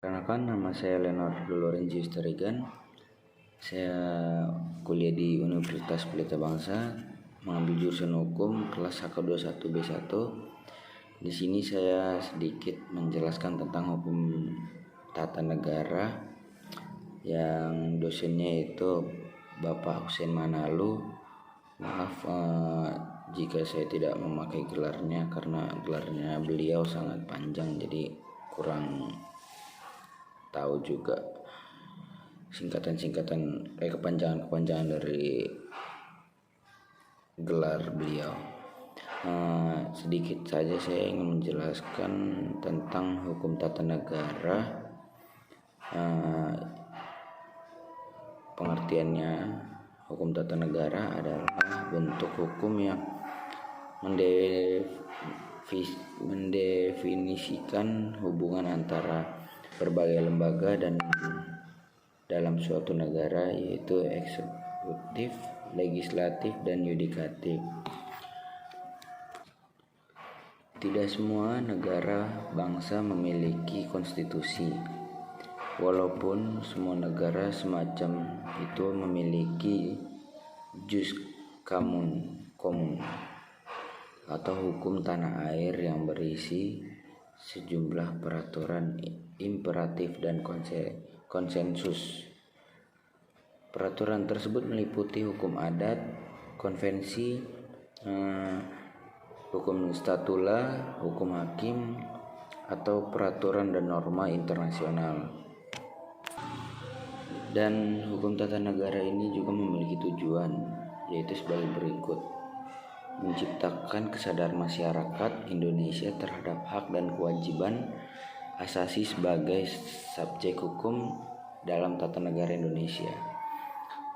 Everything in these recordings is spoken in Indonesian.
Perkenalkan, nama saya Leonardo Lorenzius Tarigan. Saya kuliah di Universitas Pelita Bangsa, mengambil jurusan hukum kelas HK21B1. Di sini saya sedikit menjelaskan tentang hukum tata negara yang dosennya itu Bapak Hussein Manalu. Maaf jika saya tidak memakai gelarnya karena gelarnya beliau sangat panjang, jadi kurang tahu juga kepanjangan dari gelar beliau. Sedikit saja saya ingin menjelaskan tentang hukum tata negara. Pengertiannya, hukum tata negara adalah bentuk hukum yang mendefinisikan hubungan antara berbagai lembaga dan dalam suatu negara, yaitu eksekutif, legislatif, dan yudikatif. Tidak semua negara bangsa memiliki konstitusi, walaupun semua negara semacam itu memiliki jus commune atau hukum tanah air yang berisi sejumlah peraturan imperatif dan konsensus. Peraturan tersebut meliputi hukum adat, konvensi, hukum statula, hukum hakim, atau peraturan dan norma internasional. Dan hukum tata negara ini juga memiliki tujuan, yaitu sebagai berikut: menciptakan kesadaran masyarakat Indonesia terhadap hak dan kewajiban asasi sebagai subjek hukum dalam tata negara Indonesia,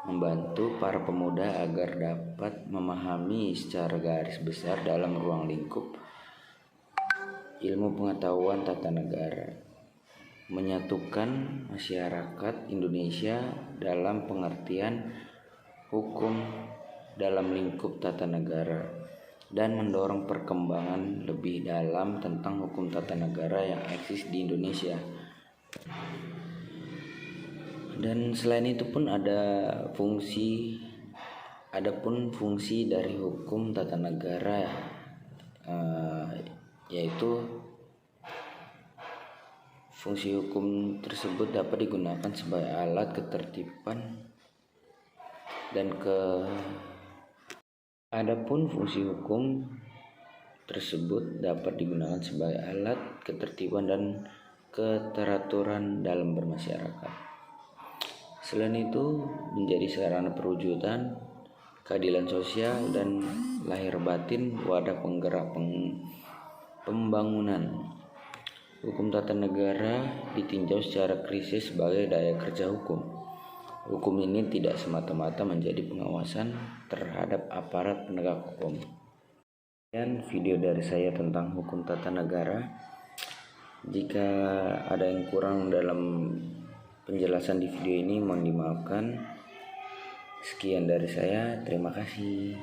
membantu para pemuda agar dapat memahami secara garis besar dalam ruang lingkup ilmu pengetahuan tata negara, menyatukan masyarakat Indonesia dalam pengertian hukum dalam lingkup tata negara, dan mendorong perkembangan lebih dalam tentang hukum tata negara yang eksis di Indonesia. Dan selain itu pun adapun fungsi dari hukum tata negara, yaitu fungsi hukum tersebut dapat digunakan sebagai alat ketertiban dan Adapun fungsi hukum tersebut dapat digunakan sebagai alat ketertiban dan keteraturan dalam bermasyarakat. Selain itu, menjadi sarana perwujudan keadilan sosial dan lahir batin wadah penggerak pembangunan. Hukum tata negara ditinjau secara kritis sebagai daya kerja hukum. Hukum ini tidak semata-mata menjadi pengawasan terhadap aparat penegak hukum. Dan video dari saya tentang hukum tata negara. Jika ada yang kurang dalam penjelasan di video ini, mohon dimaafkan. Sekian dari saya, terima kasih.